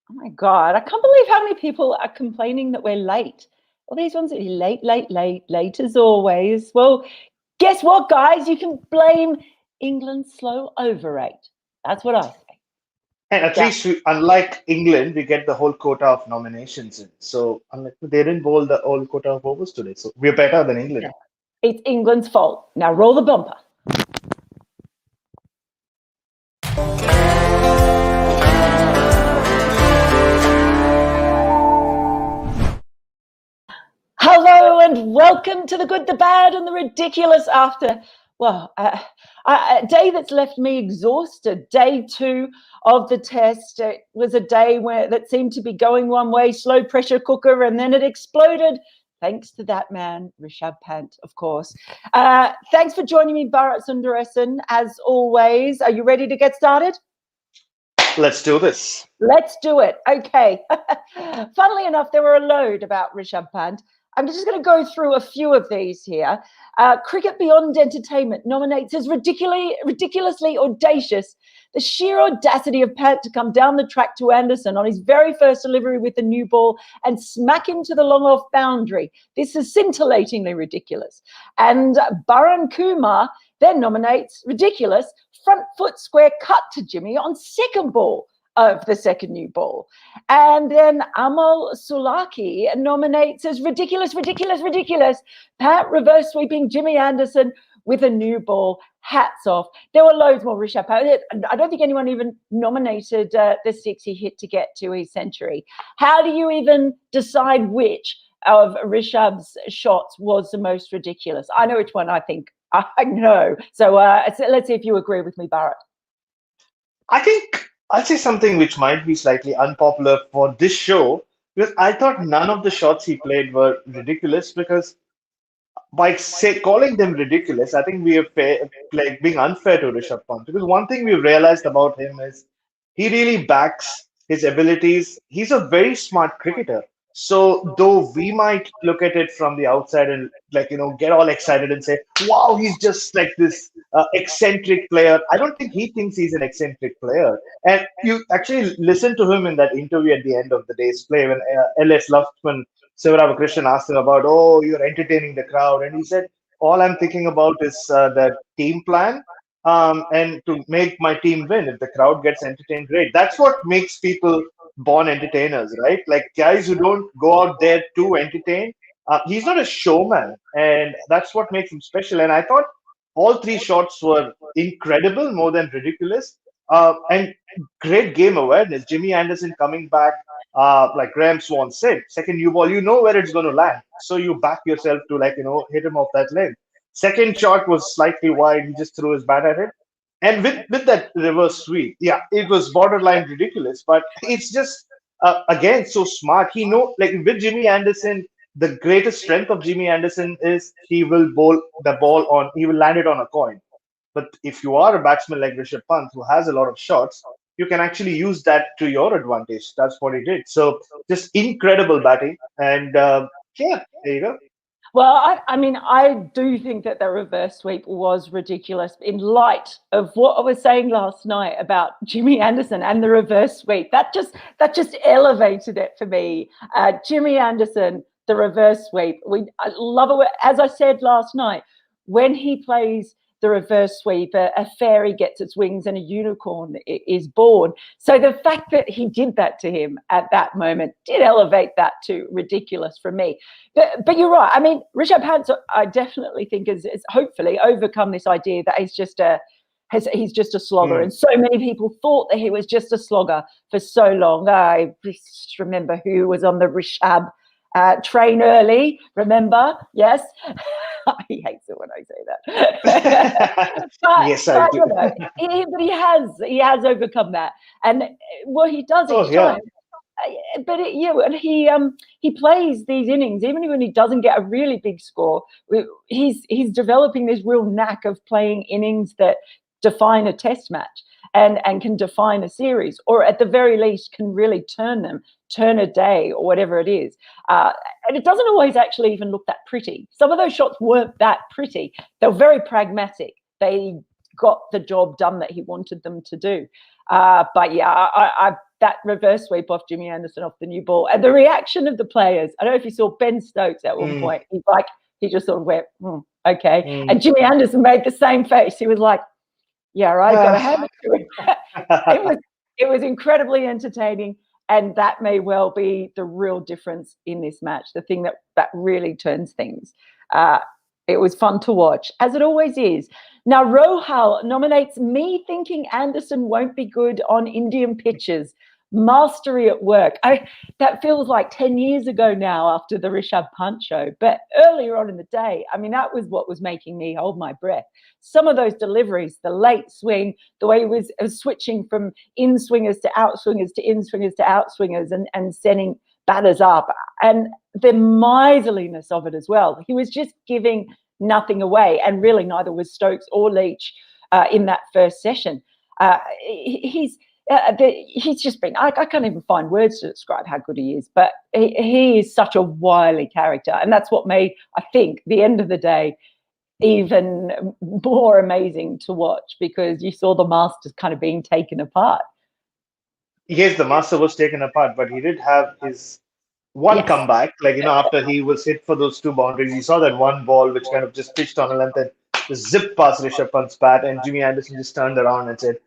Oh my God, I can't believe how many people are complaining that we're late. All these ones are late, late as always. Well, guess what, guys? You can blame England's slow overrate. That's what I say. And at Yeah, least, unlike England, we get the whole quota of nominations in. So, unlike, they didn't bowl the whole quota of overs today. So, we're better than England. yeah. It's England's fault. Now roll the bumper. Hello and welcome to the good, the bad, and the ridiculous after, well, a day that's left me exhausted. Day 2 of the test. It was a day that seemed to be going one way, slow pressure cooker, and then it exploded. Thanks to that man, Rishabh Pant, of course. Thanks for joining me, Bharat Sundaresan, as always. Are you ready to get started? Let's do this. Let's do it. Okay. Funnily enough, there were a load about Rishabh Pant. I'm just going to go through a few of these here. Cricket Beyond Entertainment nominates as ridiculously audacious the sheer audacity of Pant to come down the track to Anderson on his very first delivery with the new ball and smack him to the long off boundary. This is scintillatingly ridiculous. And Baran Kumar then nominates ridiculous front foot square cut to Jimmy on second ball of the second new ball. And then Amal Sulaki nominates as ridiculous, Pat reverse sweeping Jimmy Anderson with a new ball. Hats off. There were loads more Rishabh. I don't think anyone even nominated the 6 he hit to get to his century. How do you even decide which of Rishabh's shots was the most ridiculous? I know which one I think I know. So let's see if you agree with me, Bharat. I think I'll say something which might be slightly unpopular for this show because I thought none of the shots he played were ridiculous because by calling them ridiculous, I think we are like being unfair to Rishabh Pant because one thing we've realized about him is he really backs his abilities. He's a very smart cricketer. So though we might look at it from the outside and like get all excited and say, "Wow, he's just like this eccentric player." I don't think he thinks he's an eccentric player. And you actually listen to him in that interview at the end of the day's play when LS Luftman Sivaramakrishnan asked him about, "Oh, you're entertaining the crowd," and he said, "All I'm thinking about is the team plan, and to make my team win. If the crowd gets entertained, great. That's what makes people born entertainers, right? Like guys who don't go out there to entertain. He's not a showman, and that's what makes him special. And I thought all 3 shots were incredible, more than ridiculous, and great game awareness. Jimmy Anderson coming back, like Graham Swan said, second new ball, you know where it's going to land, so you back yourself to hit him off that length. Second shot was slightly wide. He just threw his bat at it. And with that reverse sweep, yeah, it was borderline ridiculous, but it's just again so smart. He know like with Jimmy Anderson, the greatest strength of Jimmy Anderson is he will bowl the ball on, he will land it on a coin. But if you are a batsman like Rishabh Pant who has a lot of shots, you can actually use that to your advantage. That's what he did. So just incredible batting, and yeah, there you go. Well, I mean, I do think that the reverse sweep was ridiculous in light of what I was saying last night about Jimmy Anderson and the reverse sweep. That just elevated it for me. Jimmy Anderson, the reverse sweep. I love it. As I said last night, when he plays the reverse sweep, a fairy gets its wings and a unicorn is born. So the fact that he did that to him at that moment did elevate that to ridiculous for me. But you're right. I mean, Rishabh Pant, I definitely think is hopefully overcome this idea that he's just a slogger. And so many people thought that he was just a slogger for so long. I just remember who was on the Rishabh train early, remember? Yes. He hates it when I say that. Yes, I do. But he has overcome that. And what he does Oh each yeah. time, and he plays these innings even when he doesn't get a really big score. He's developing this real knack of playing innings that define a test match and can define a series, or at the very least can really turn a day or whatever it is. And it doesn't always actually even look that pretty. Some of those shots weren't that pretty. They were very pragmatic. They got the job done that he wanted them to do. But yeah, that reverse sweep off Jimmy Anderson off the new ball, and the reaction of the players. I don't know if you saw Ben Stokes at one point. He just sort of went, okay. And Jimmy Anderson made the same face. He was like, yeah, right, got to hand it to him. It was incredibly entertaining, and that may well be the real difference in this match, the thing that really turns things. It was fun to watch, as it always is. Now, Rohal nominates me thinking Anderson won't be good on Indian pitches. Mastery at work. That feels like 10 years ago now after the Rishabh Pant show. But earlier on in the day, I mean, that was what was making me hold my breath. Some of those deliveries, the late swing, the way he was switching from in-swingers to out-swingers to in-swingers to out-swingers and sending batters up, and the miserliness of it as well. He was just giving nothing away, and really neither was Stokes or Leach in that first session. He's just been, I can't even find words to describe how good he is, but he is such a wily character, and that's what made, I think, the end of the day even more amazing to watch, because you saw the Masters kind of being taken apart. Yes, the Master was taken apart, but he did have his one comeback, like, after he was hit for those two boundaries. You saw that one ball which kind of just pitched on a length and just zipped past Rishabh Pant's bat, and Jimmy Anderson just turned around and said,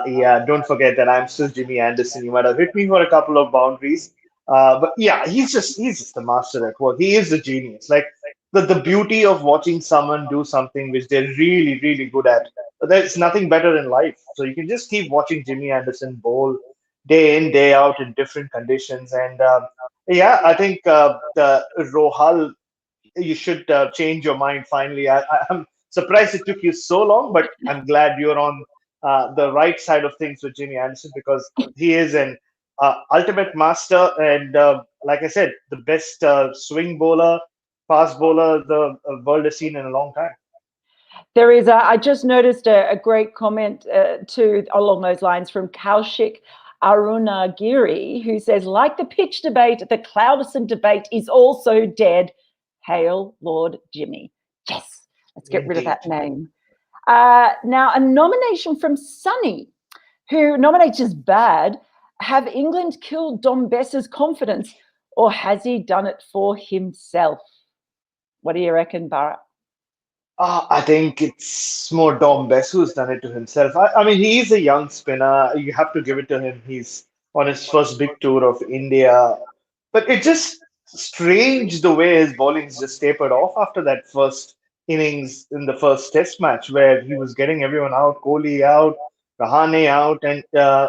yeah, don't forget that I'm still Jimmy Anderson. You might have hit me for a couple of boundaries. But yeah, he's just the master at work. He is the genius. Like the beauty of watching someone do something which they're really, really good at. There's nothing better in life. So you can just keep watching Jimmy Anderson bowl day in, day out in different conditions. And yeah, I think the Rohal, you should change your mind finally. I'm surprised it took you so long, but I'm glad you're on the right side of things with Jimmy Anderson, because he is an ultimate master, and like I said, the best swing bowler, fast bowler the world has seen in a long time. There is I just noticed a great comment along those lines from Kaushik Arunagiri, who says, like the pitch debate, the Clouderson debate is also dead. Hail Lord Jimmy. Yes, let's get rid of that name. Now, a nomination from Sunny, who nominates as bad. Have England killed Dom Bess's confidence, or has he done it for himself? What do you reckon, Bharat? I think it's more Dom Bess who's done it to himself. I mean, he is a young spinner. You have to give it to him. He's on his first big tour of India. But it's just strange the way his bowling's just tapered off after that first innings in the first test match, where he was getting everyone out, Kohli out, Rahane out, and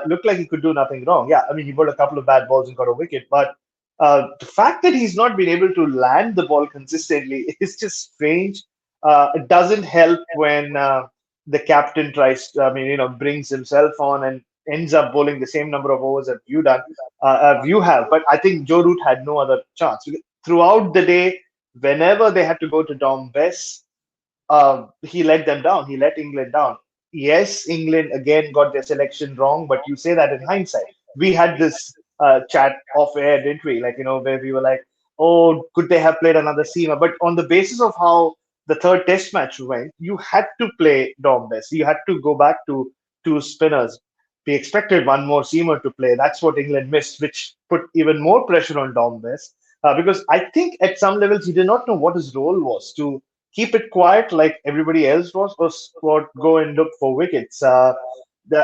looked like he could do nothing wrong. Yeah, I mean, he bowled a couple of bad balls and got a wicket. But the fact that he's not been able to land the ball consistently is just strange. It doesn't help when the captain tries to, brings himself on and ends up bowling the same number of overs that you have. But I think Joe Root had no other chance. Throughout the day, whenever they had to go to Dom Bess, he let them down. He let England down. Yes, England again got their selection wrong, but you say that in hindsight. We had this chat off air, didn't we? Like, where we were like, oh, could they have played another seamer? But on the basis of how the third test match went, you had to play Dom Bess. You had to go back to two spinners. We expected one more seamer to play. That's what England missed, which put even more pressure on Dom Bess. Because I think at some levels he did not know what his role was, to keep it quiet like everybody else was, or go and look for wickets.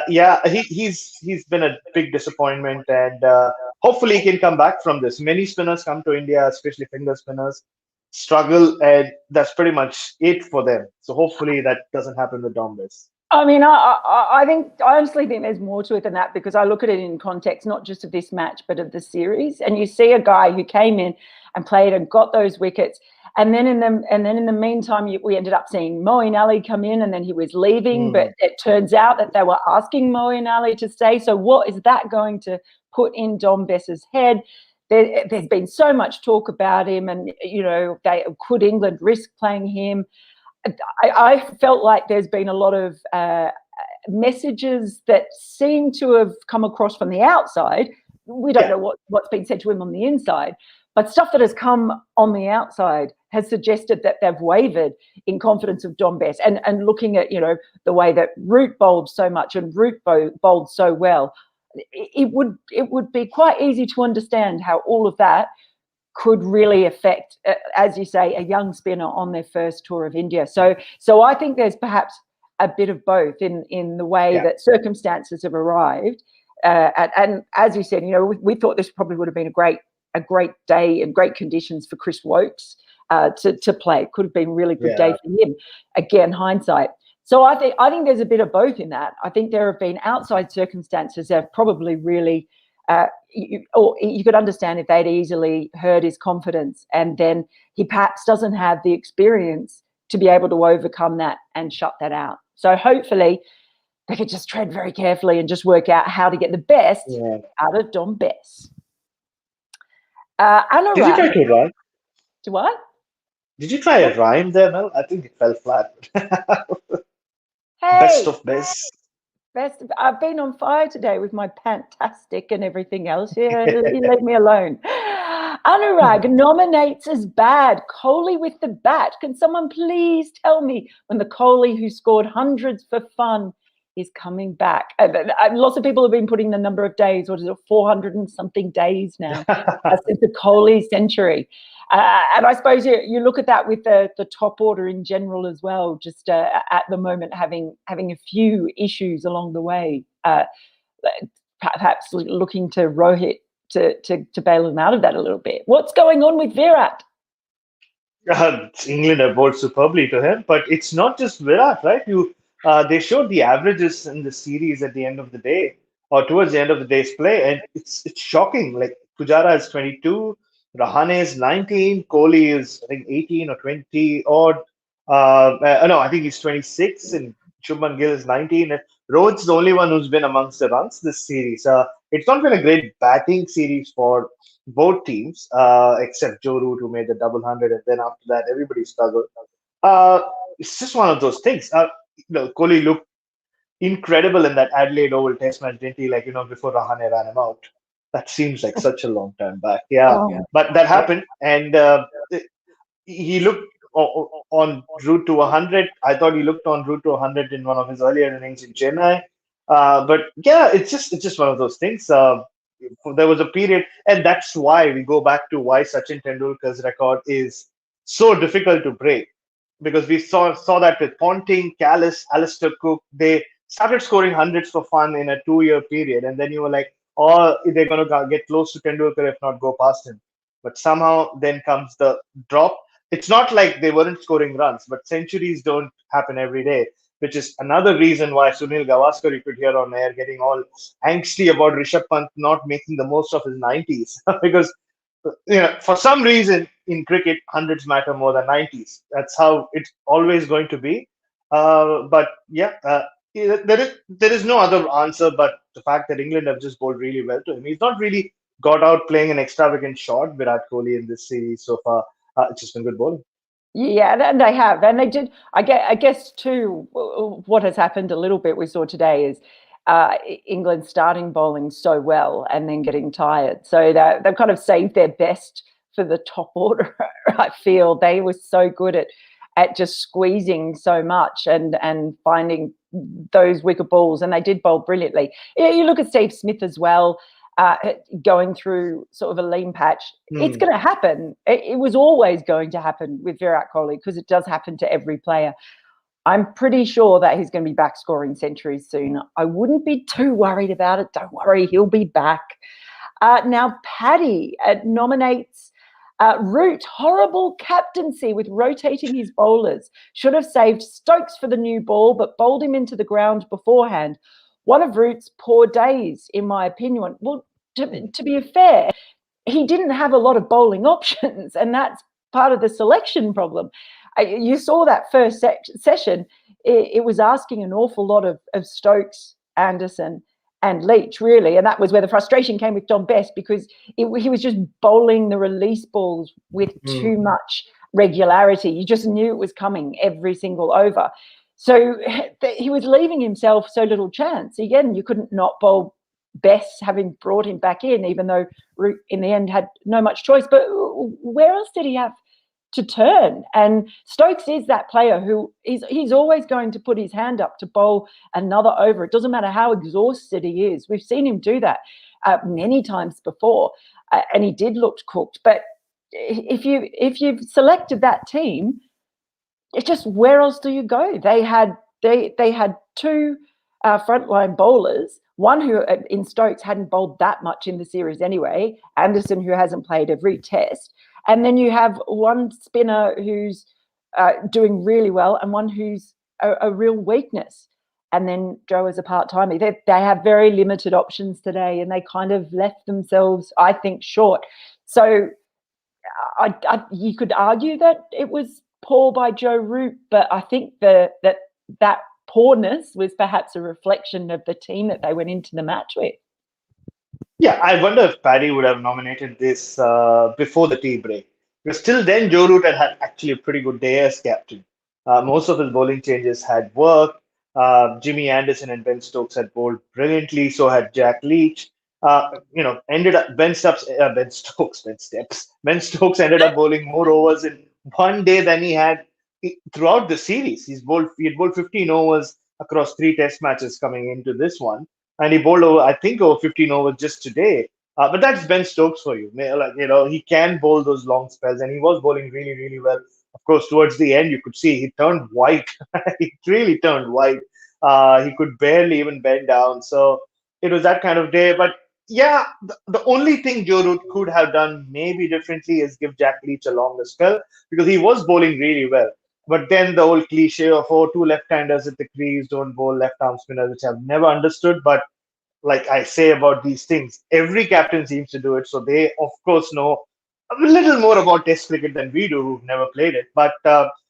He's been a big disappointment, and hopefully he can come back from this. Many spinners come to India, especially finger spinners, struggle, and that's pretty much it for them. So hopefully that doesn't happen with Dom Bess. I mean, I honestly think there's more to it than that, because I look at it in context, not just of this match, but of the series. And you see a guy who came in and played and got those wickets. And then in the meantime, we ended up seeing Moeen Ali come in, and then he was leaving. But it turns out that they were asking Moeen Ali to stay. So what is that going to put in Dom Bess's head? There's been so much talk about him, and could England risk playing him? I felt like there's been a lot of messages that seem to have come across from the outside. We don't know what's been said to him on the inside, but stuff that has come on the outside has suggested that they've wavered in confidence of Dom Bess. And looking at, the way that Root bowled so much and Root bowled so well, it would be quite easy to understand how all of that could really affect, as you say, a young spinner on their first tour of India. So I think there's perhaps a bit of both in the way that circumstances have arrived. And as you said, we thought this probably would have been a great day and great conditions for Chris Wokes to play. It could have been a really good day for him. Again, hindsight. So I think there's a bit of both in that. I think there have been outside circumstances that have probably really, you could understand if they'd easily hurt his confidence, and then he perhaps doesn't have the experience to be able to overcome that and shut that out. So hopefully they could just tread very carefully and just work out how to get the best out of Dom Bess. Anurag, did you try to rhyme? Do what? Did you try a rhyme there, Mel? I think it fell flat. Hey, Best of Bess. I've been on fire today with my Pant-astic and everything else. Yeah, you leave me alone. Anurag nominates as bad Kohli with the bat. Can someone please tell me when the Kohli who scored hundreds for fun is coming back? Lots of people have been putting the number of days, what is it, 400 and something days now since the Kohli century. And I suppose you look at that with the top order in general as well, just at the moment having a few issues along the way, perhaps looking to Rohit to bail them out of that a little bit. What's going on with Virat? England have bowled superbly to him, but it's not just Virat, right? They showed the averages in the series at the end of the day, or towards the end of the day's play, and it's shocking. Like Pujara is 22, Rahane is 19, Kohli is I think 18 or 20 odd. No, I think he's 26, and Shubman Gill is 19. And Rohit's the only one who's been amongst the runs this series. It's not been a great batting series for both teams, except Joe Root, who made the double hundred, and then after that, everybody struggled. It's just one of those things. Kohli looked incredible in that Adelaide Oval Test match, didn't he? Before Rahane ran him out. That seems like such a long time back. But that happened, and he looked on route to 100. I thought he looked on route to 100 in one of his earlier innings in Chennai. But yeah, it's just one of those things. There was a period, and that's why we go back to why Sachin Tendulkar's record is so difficult to break, because we saw that with Ponting, Callis, Alistair Cook. They started scoring hundreds for fun in a 2-year period, and then you were like, oh, they're going to get close to Tendulkar, if not go past him. But somehow then comes the drop. It's not like they weren't scoring runs, but centuries don't happen every day, which is another reason why Sunil Gavaskar, you could hear on air, getting all angsty about Rishabh Pant not making the most of his 90s. Because for some reason in cricket, hundreds matter more than 90s. That's how it's always going to be. But there is no other answer but the fact that England have just bowled really well to him. He's not really got out playing an extravagant shot, Virat Kohli, in this series so far. It's just been good bowling. Yeah, and they have. And they did. I guess, too, what has happened a little bit we saw today is England starting bowling so well and then getting tired. So they've kind of saved their best for the top order, I feel. They were so good at just squeezing so much and finding those wicket balls, and they did bowl brilliantly. You look at Steve Smith as well, going through sort of a lean patch. It's going to happen. It was always going to happen with Virat Kohli, because it does happen to every player. I'm pretty sure that he's going to be back scoring centuries soon. I wouldn't be too worried about it. Don't worry, he'll be back. Now, Paddy nominates Root, horrible captaincy with rotating his bowlers. Should have saved Stokes for the new ball, but bowled him into the ground beforehand. One of Root's poor days, in my opinion. Well, to be fair, he didn't have a lot of bowling options, and that's part of the selection problem. You saw that first session. It was asking an awful lot of Stokes, Anderson, and Leach, really. And that was where the frustration came with Dom Bess, because he was just bowling the release balls with too much regularity. You just knew it was coming every single over. So he was leaving himself so little chance. Again, you couldn't not bowl Bess, having brought him back in, even though Root in the end had no much choice. But where else did he have to turn. And Stokes is that player who he's always going to put his hand up to bowl another over. It doesn't matter how exhausted he is. We've seen him do that many times before, and he did look cooked. But if you've selected that team, it's just where else do you go? They had two frontline bowlers. One who in Stokes hadn't bowled that much in the series anyway, Anderson, who hasn't played every test. And then you have one spinner who's doing really well and one who's a real weakness. And then Joe is a part-timer. They have very limited options today, and they kind of left themselves, I think, short. So you could argue that it was poor by Joe Root, but I think that poorness was perhaps a reflection of the team that they went into the match with. Yeah, I wonder if Paddy would have nominated this before the tea break. Because till then, Joe Root had actually a pretty good day as captain. Most of his bowling changes had worked. Jimmy Anderson and Ben Stokes had bowled brilliantly. So had Jack Leach. Ended up Ben Stokes ended up bowling more overs in one day than he had throughout the series. He had bowled 15 overs across 3 Test matches coming into this one, and he bowled over, I think, over 15 overs just today. But that's Ben Stokes for you. Like, he can bowl those long spells, and he was bowling really, really well. Of course, towards the end, you could see he turned white. He really turned white. He could barely even bend down. So it was that kind of day. But yeah, the only thing Joe Root could have done maybe differently is give Jack Leach a longer spell, because he was bowling really well. But then the old cliche of, oh, two left-handers at the crease don't bowl left-arm spinners, which I've never understood. But like I say about these things, every captain seems to do it. So they, of course, know a little more about Test cricket than we do, who've never played it. But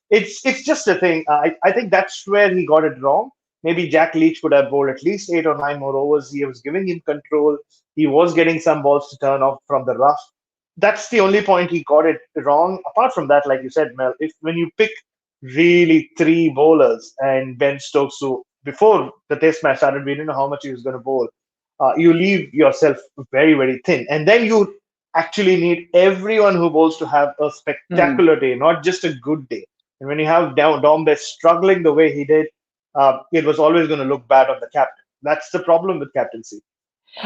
it's just a thing. I think that's where he got it wrong. Maybe Jack Leach could have bowled at least 8 or 9 more overs. He was giving him control. He was getting some balls to turn off from the rough. That's the only point he got it wrong. Apart from that, like you said, Mel, if when you pick really 3 bowlers and Ben Stokes, who before the Test match started, we didn't know how much he was going to bowl. You leave yourself very, very thin. And then you actually need everyone who bowls to have a spectacular day, not just a good day. And when you have Dom Bess struggling the way he did, it was always going to look bad on the captain. That's the problem with captaincy.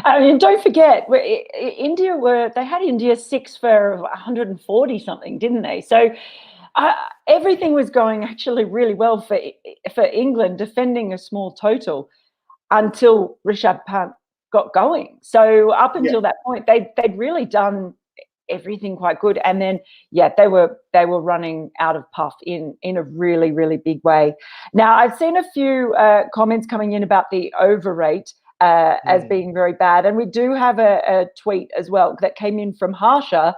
I mean, don't forget, they had India 6 for 140 something, didn't they? So everything was going actually really well for England, defending a small total until Rishabh Pant got going. So up until that point, they'd really done everything quite good, and then they were running out of puff in a really, really big way. Now I've seen a few comments coming in about the overrate as being very bad, and we do have a tweet as well that came in from Harsha.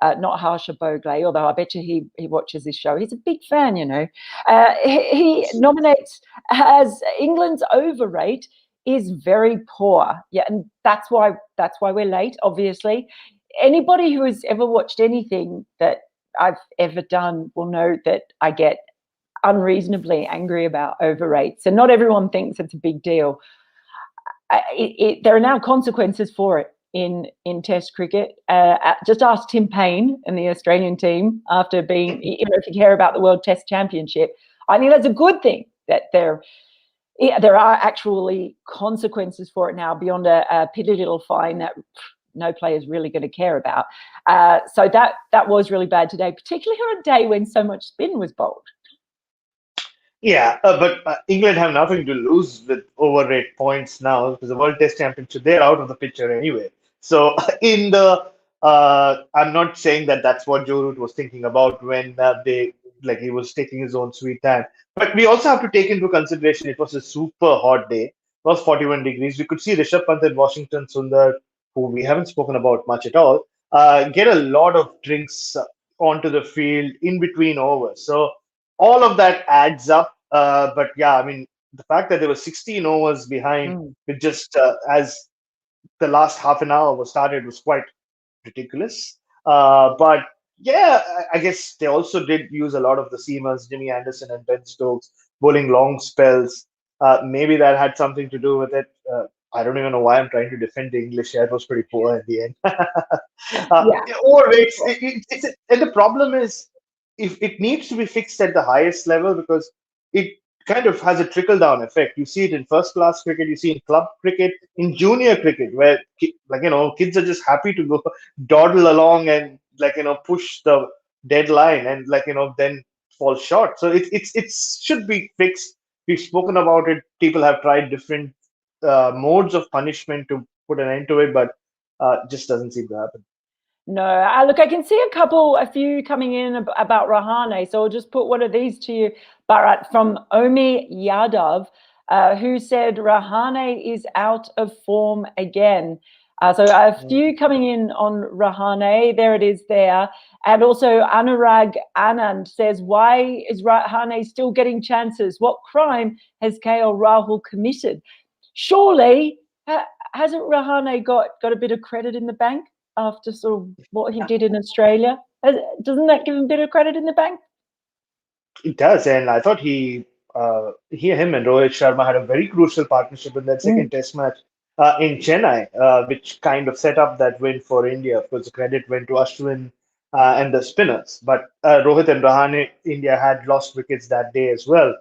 Not Harsha Bogle, although I bet you he watches this show. He's a big fan, he nominates as England's overrate is very poor. Yeah, and that's why we're late, obviously. Anybody who has ever watched anything that I've ever done will know that I get unreasonably angry about overrates, and not everyone thinks it's a big deal. There are now consequences for it in Test cricket. Just ask Tim Payne and the Australian team after being, if you care about the World Test Championship. I think that's a good thing that there are actually consequences for it now beyond a pitty little fine that no player is really going to care about. So that was really bad today, particularly on a day when so much spin was bowled. Yeah, but England have nothing to lose with overrate points now, because the World Test Championship, they're out of the picture anyway. So I'm not saying that that's what Joe Root was thinking about when he was taking his own sweet time. But we also have to take into consideration it was a super hot day. It was 41 degrees. We could see Rishabh Pant and Washington Sundar, who we haven't spoken about much at all, get a lot of drinks onto the field in between overs. So all of that adds up. But yeah, I mean, the fact that there were 16 overs behind with just as the last half an hour was started was quite ridiculous. But yeah, I guess they also did use a lot of the seamers, Jimmy Anderson and Ben Stokes, bowling long spells. Maybe that had something to do with it. I don't even know why I'm trying to defend the English. It was pretty poor at the end. Overrates. And the problem is, if it needs to be fixed at the highest level because it kind of has a trickle down effect. You see it in first class cricket, you see in club cricket, in junior cricket, where kids are just happy to go dawdle along and push the deadline and then fall short. So it should be fixed. We've spoken about it. People have tried different modes of punishment to put an end to it, but just doesn't seem to happen. No, look, I can see a few coming in about Rahane. So I'll just put one of these to you, Bharat, from Omi Yadav, who said Rahane is out of form again. So a few coming in on Rahane. There it is there. And also Anurag Anand says, why is Rahane still getting chances? What crime has KL Rahul committed? Surely, hasn't Rahane got a bit of credit in the bank after sort of what he did in Australia? Doesn't that give him a bit of credit in the bank? It does, and I thought him and Rohit Sharma had a very crucial partnership in that second Test match in Chennai, which kind of set up that win for India. Of course, the credit went to Ashwin and the spinners, but Rohit and Rahane, India had lost wickets that day as well.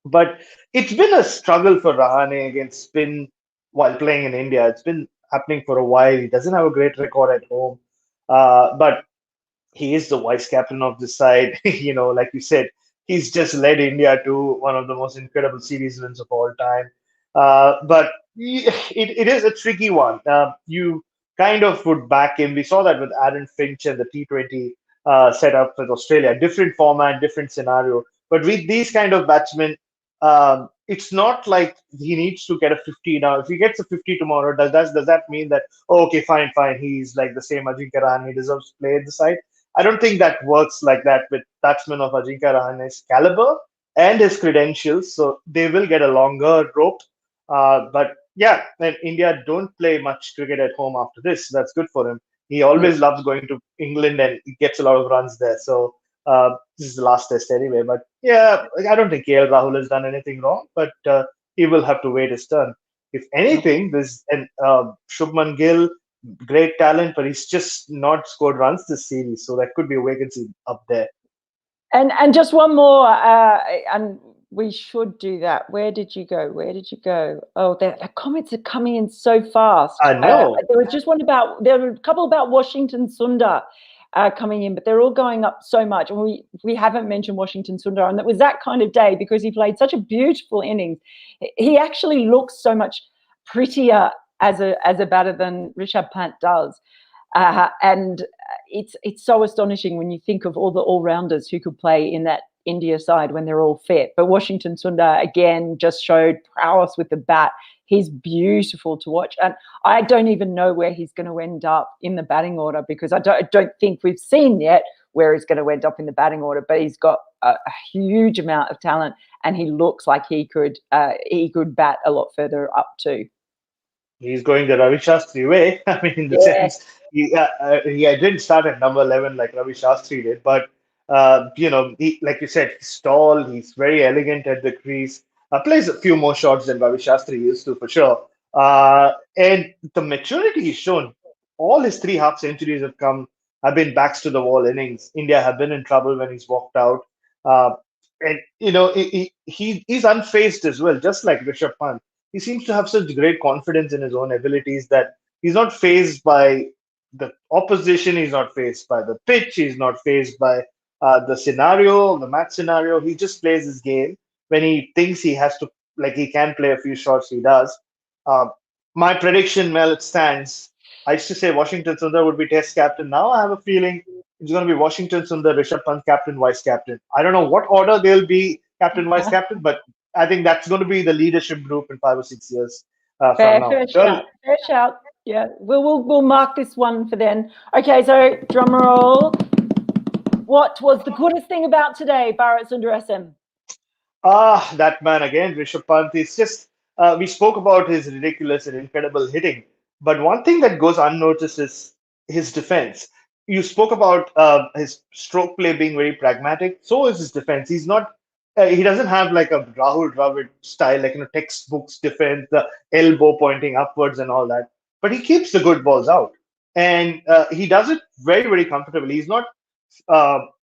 But it's been a struggle for Rahane against spin while playing in India. It's been happening for a while. He doesn't have a great record at home, but he is the vice captain of the side. Like you said, he's just led India to one of the most incredible series wins of all time. But it is a tricky one. You kind of would back him. We saw that with Aaron Finch and the T20 setup with Australia. Different format, different scenario. But with these kind of batsmen, it's not like he needs to get a 50 now. If he gets a 50 tomorrow, does that mean that, oh, okay, fine, he's like the same Ajinkya Rahane, he deserves to play at the side? I don't think that works like that with batsmen of Ajinkya Rahane's caliber and his credentials. So they will get a longer rope. But yeah, and India don't play much cricket at home after this. That's good for him. He always loves going to England and he gets a lot of runs there. So this is the last test anyway. But yeah, I don't think KL Rahul has done anything wrong, but he will have to wait his turn. If anything, there's Shubman Gill, great talent, but he's just not scored runs this series. So that could be a vacancy up there. And just one more, and we should do that. Where did you go? Oh, the comments are coming in so fast. I know. There were a couple about Washington Sundar coming in, but they're all going up so much. And we haven't mentioned Washington Sundar, and it was that kind of day because he played such a beautiful innings. He actually looks so much prettier as a batter than Rishabh Pant does. And it's so astonishing when you think of all the all-rounders who could play in that India side when they're all fit. But Washington Sundar, again, just showed prowess with the bat. He's beautiful to watch. And I don't even know where he's going to end up in the batting order because I don't think we've seen yet where he's going to end up in the batting order. But he's got a huge amount of talent and he looks like he could bat a lot further up too. He's going the Ravi Shastri way. I mean, in the sense, he didn't start at number 11 like Ravi Shastri did, but like you said, he's tall, he's very elegant at the crease, plays a few more shots than Ravi Shastri used to for sure. And the maturity he's shown, all his 3 half centuries have been backs to the wall innings. India have been in trouble when he's walked out. And he's unfazed as well, just like Rishabh Pant. He seems to have such great confidence in his own abilities that he's not fazed by the opposition, he's not fazed by the pitch, he's not fazed by the match scenario. He just plays his game. When he thinks he has to, like he can play a few shots, he does. My prediction, Mel, it stands. I used to say Washington Sundar would be Test captain. Now I have a feeling it's going to be Washington Sundar, Rishabh Pant, captain, vice captain. I don't know what order they'll be captain, vice captain, but I think that's going to be the leadership group in 5 or 6 years from now. Fair shout. Yeah, we'll mark this one for then. Okay, so drum roll. What was the goodest thing about today, Bharat Sundaresan? That man again, Rishabh Pant. Is just we spoke about his ridiculous and incredible hitting, but one thing that goes unnoticed is his defense. You spoke about his stroke play being very pragmatic. So is his defense. He's not. He doesn't have like a Rahul Dravid style, like textbooks defense, the elbow pointing upwards and all that. But he keeps the good balls out, and he does it very, very comfortably. He's not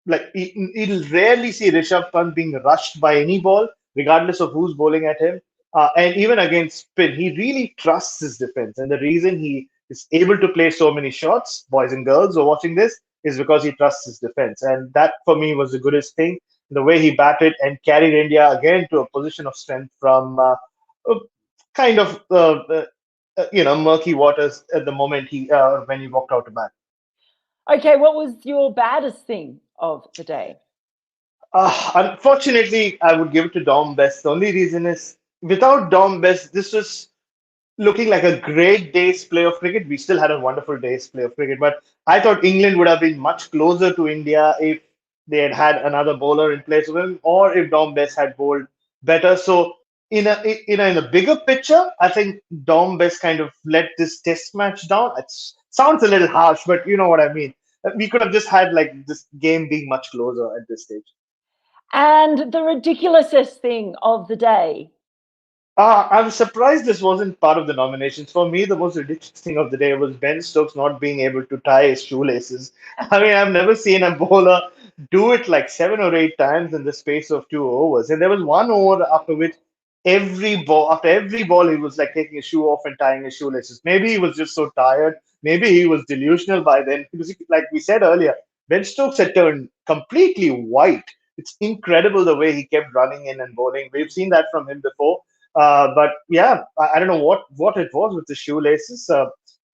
like you'll rarely see Rishabh Pant being rushed by any ball, regardless of who's bowling at him. And even against spin, he really trusts his defense. And the reason he is able to play so many shots, boys and girls who are watching this, is because he trusts his defense. And that for me was the goodest thing. The way he batted and carried India again to a position of strength from uh, kind of murky waters at the moment he when he walked out to bat. Okay, what was your baddest thing of the day? Unfortunately, I would give it to Dom Bess. The only reason is without Dom Bess, this was looking like a great day's play of cricket. We still had a wonderful day's play of cricket, but I thought England would have been much closer to India if they had had another bowler in place of him, or if Dom Bess had bowled better. So, in a bigger picture, I think Dom Bess kind of let this Test match down. It sounds a little harsh, but you know what I mean. We could have just had like this game being much closer at this stage. And the ridiculousest thing of the day. I'm surprised this wasn't part of the nominations. For me, the most ridiculous thing of the day was Ben Stokes not being able to tie his shoelaces. I mean, I've never seen a bowler do it like 7 or 8 times in the space of 2 overs. And there was one over after which after every ball, he was like taking his shoe off and tying his shoelaces. Maybe he was just so tired. Maybe he was delusional by then. Because, like we said earlier, Ben Stokes had turned completely white. It's incredible the way he kept running in and bowling. We've seen that from him before. But yeah, I don't know what it was with the shoelaces.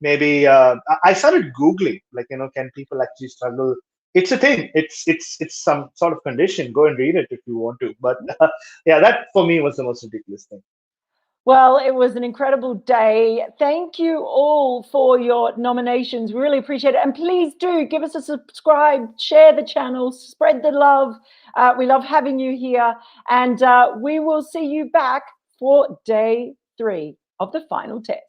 Maybe I started googling, like can people actually struggle? It's a thing. It's some sort of condition. Go and read it if you want to. But yeah, that for me was the most ridiculous thing. Well, it was an incredible day. Thank you all for your nominations. We really appreciate it. And please do give us a subscribe, share the channel, spread the love. We love having you here. And we will see you back for day 3 of the final test.